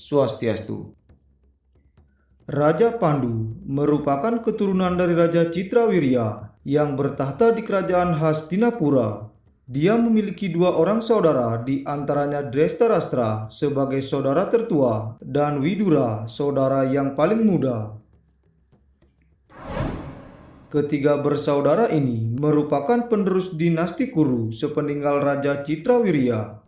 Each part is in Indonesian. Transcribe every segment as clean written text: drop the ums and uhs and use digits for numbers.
Swastiastu. Raja Pandu merupakan keturunan dari Raja Citrawirya yang bertahta di kerajaan Hastinapura. Dia memiliki dua orang saudara, di antaranya Drestarastra sebagai saudara tertua dan Widura, saudara yang paling muda. Ketiga bersaudara ini merupakan penerus dinasti Kuru sepeninggal Raja Citrawirya.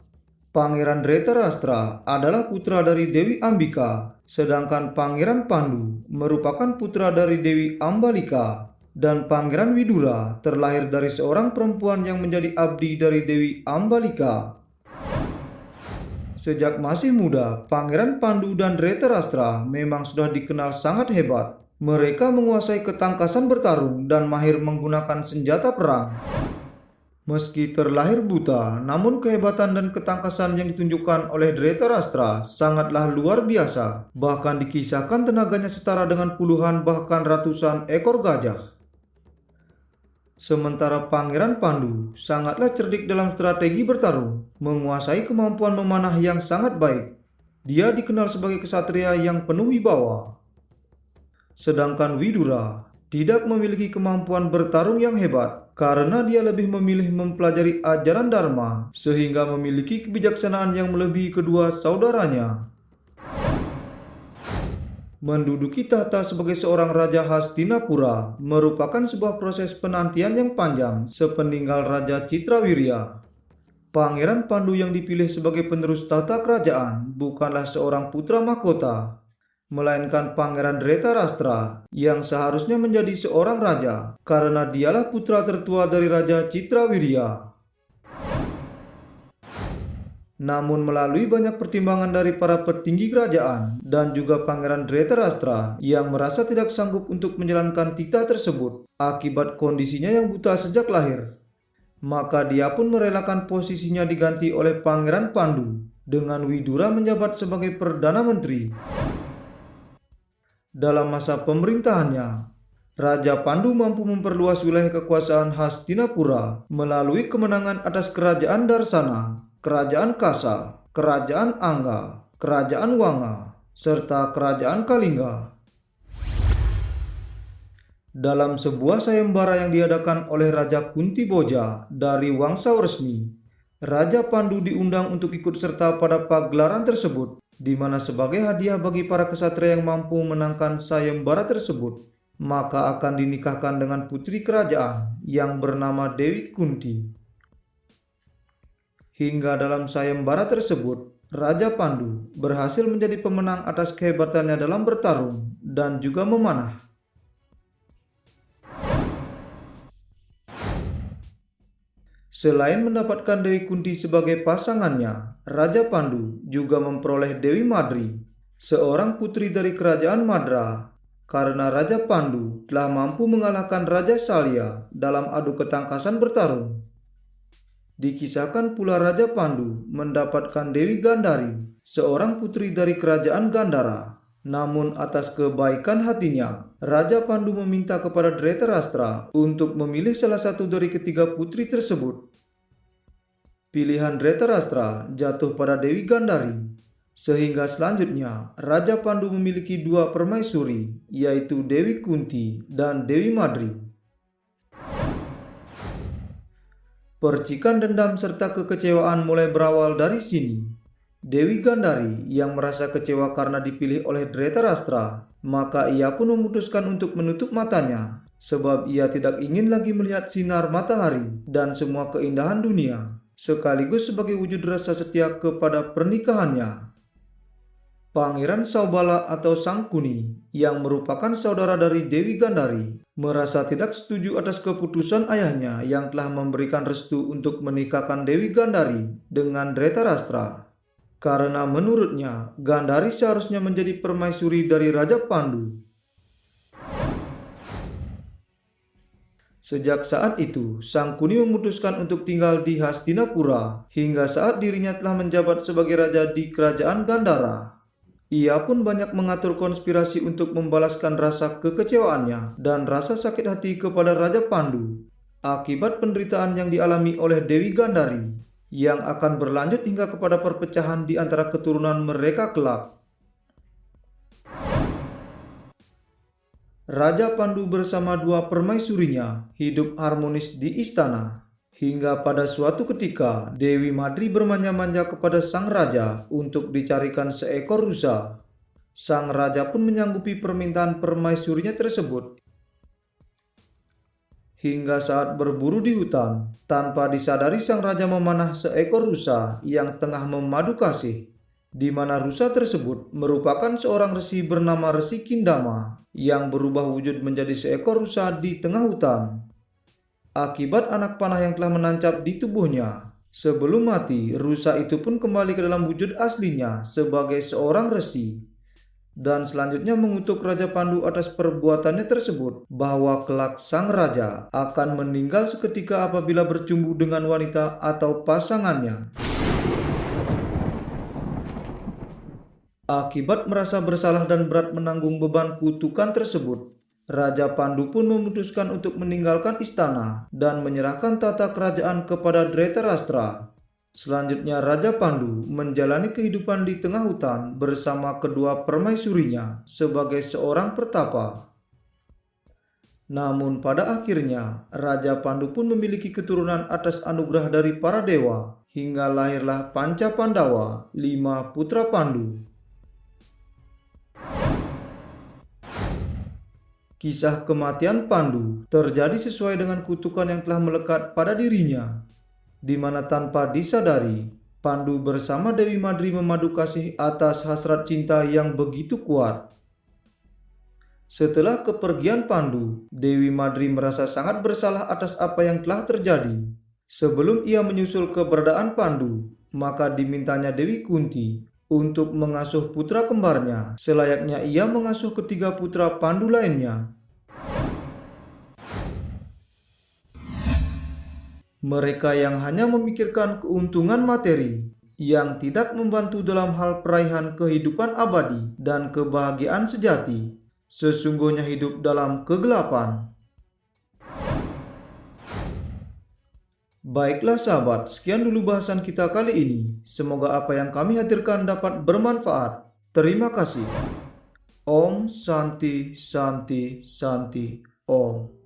Pangeran Drestarastra adalah putra dari Dewi Ambika, sedangkan Pangeran Pandu merupakan putra dari Dewi Ambalika, dan Pangeran Widura terlahir dari seorang perempuan yang menjadi abdi dari Dewi Ambalika. Sejak masih muda, Pangeran Pandu dan Drestarastra memang sudah dikenal sangat hebat. Mereka menguasai ketangkasan bertarung dan mahir menggunakan senjata perang. Meski terlahir buta, namun kehebatan dan ketangkasan yang ditunjukkan oleh Drestarastra sangatlah luar biasa. Bahkan dikisahkan tenaganya setara dengan puluhan bahkan ratusan ekor gajah. Sementara Pangeran Pandu sangatlah cerdik dalam strategi bertarung, menguasai kemampuan memanah yang sangat baik. Dia dikenal sebagai kesatria yang penuh wibawa. Sedangkan Widura tidak memiliki kemampuan bertarung yang hebat karena dia lebih memilih mempelajari ajaran Dharma sehingga memiliki kebijaksanaan yang melebihi kedua saudaranya. Menduduki tahta sebagai seorang Raja Hastinapura merupakan sebuah proses penantian yang panjang sepeninggal Raja Citrawirya. Pangeran Pandu yang dipilih sebagai penerus tahta kerajaan bukanlah seorang putra mahkota, melainkan Pangeran Drestarastra yang seharusnya menjadi seorang raja karena dialah putra tertua dari Raja Citrawirya. Namun melalui banyak pertimbangan dari para petinggi kerajaan dan juga Pangeran Drestarastra yang merasa tidak sanggup untuk menjalankan titah tersebut akibat kondisinya yang buta sejak lahir, maka dia pun merelakan posisinya diganti oleh Pangeran Pandu dengan Widura menjabat sebagai Perdana Menteri. Dalam masa pemerintahannya, Raja Pandu mampu memperluas wilayah kekuasaan Hastinapura melalui kemenangan atas Kerajaan Darsana, Kerajaan Kasa, Kerajaan Angga, Kerajaan Wanga, serta Kerajaan Kalingga. Dalam sebuah sayembara yang diadakan oleh Raja Kuntiboja dari Wangsa Resmi, Raja Pandu diundang untuk ikut serta pada pagelaran tersebut, di mana sebagai hadiah bagi para kesatria yang mampu menangkan sayembara tersebut, maka akan dinikahkan dengan putri kerajaan yang bernama Dewi Kunti. Hingga dalam sayembara tersebut, Raja Pandu berhasil menjadi pemenang atas kehebatannya dalam bertarung dan juga memanah. Selain mendapatkan Dewi Kunti sebagai pasangannya, Raja Pandu juga memperoleh Dewi Madri, seorang putri dari kerajaan Madra, karena Raja Pandu telah mampu mengalahkan Raja Salya dalam adu ketangkasan bertarung. Dikisahkan pula Raja Pandu mendapatkan Dewi Gandari, seorang putri dari kerajaan Gandhara. Namun atas kebaikan hatinya, Raja Pandu meminta kepada Drestarastra untuk memilih salah satu dari ketiga putri tersebut. Pilihan Drestarastra jatuh pada Dewi Gandari, sehingga selanjutnya Raja Pandu memiliki dua permaisuri, yaitu Dewi Kunti dan Dewi Madri. Percikan dendam serta kekecewaan mulai berawal dari sini. Dewi Gandari yang merasa kecewa karena dipilih oleh Drestarastra, maka ia pun memutuskan untuk menutup matanya, sebab ia tidak ingin lagi melihat sinar matahari dan semua keindahan dunia, sekaligus sebagai wujud rasa setia kepada pernikahannya. Pangeran Saubala atau Sangkuni yang merupakan saudara dari Dewi Gandari merasa tidak setuju atas keputusan ayahnya yang telah memberikan restu untuk menikahkan Dewi Gandari dengan Drestarastra. Karena menurutnya Gandari seharusnya menjadi permaisuri dari Raja Pandu. Sejak saat itu, Sangkuni memutuskan untuk tinggal di Hastinapura hingga saat dirinya telah menjabat sebagai raja di kerajaan Gandhara. Ia pun banyak mengatur konspirasi untuk membalaskan rasa kekecewaannya dan rasa sakit hati kepada Raja Pandu akibat penderitaan yang dialami oleh Dewi Gandari, yang akan berlanjut hingga kepada perpecahan di antara keturunan mereka kelak. Raja Pandu bersama dua permaisurinya hidup harmonis di istana. Hingga pada suatu ketika Dewi Madri bermanja-manja kepada sang raja untuk dicarikan seekor rusa. Sang raja pun menyanggupi permintaan permaisurinya tersebut. Hingga saat berburu di hutan, tanpa disadari sang raja memanah seekor rusa yang tengah memadu kasih, di mana rusa tersebut merupakan seorang resi bernama Resi Kindama yang berubah wujud menjadi seekor rusa di tengah hutan. Akibat anak panah yang telah menancap di tubuhnya, sebelum mati, rusa itu pun kembali ke dalam wujud aslinya sebagai seorang resi. Dan selanjutnya mengutuk Raja Pandu atas perbuatannya tersebut, bahwa kelak sang raja akan meninggal seketika apabila bercumbu dengan wanita atau pasangannya. Akibat merasa bersalah dan berat menanggung beban kutukan tersebut, Raja Pandu pun memutuskan untuk meninggalkan istana dan menyerahkan tata kerajaan kepada Dhritarashtra. Selanjutnya Raja Pandu menjalani kehidupan di tengah hutan bersama kedua permaisurinya sebagai seorang pertapa. Namun pada akhirnya Raja Pandu pun memiliki keturunan atas anugerah dari para dewa, hingga lahirlah Panca Pandawa, 5 putra Pandu. Kisah kematian Pandu terjadi sesuai dengan kutukan yang telah melekat pada dirinya, di mana tanpa disadari, Pandu bersama Dewi Madri memadu kasih atas hasrat cinta yang begitu kuat. Setelah kepergian Pandu, Dewi Madri merasa sangat bersalah atas apa yang telah terjadi. Sebelum ia menyusul keberadaan Pandu, maka dimintanya Dewi Kunti untuk mengasuh putra kembarnya, selayaknya ia mengasuh ketiga putra Pandu lainnya. Mereka yang hanya memikirkan keuntungan materi, yang tidak membantu dalam hal peraihan kehidupan abadi dan kebahagiaan sejati, sesungguhnya hidup dalam kegelapan. Baiklah sahabat, sekian dulu bahasan kita kali ini. Semoga apa yang kami hadirkan dapat bermanfaat. Terima kasih. Om Santi Santi Santi Om.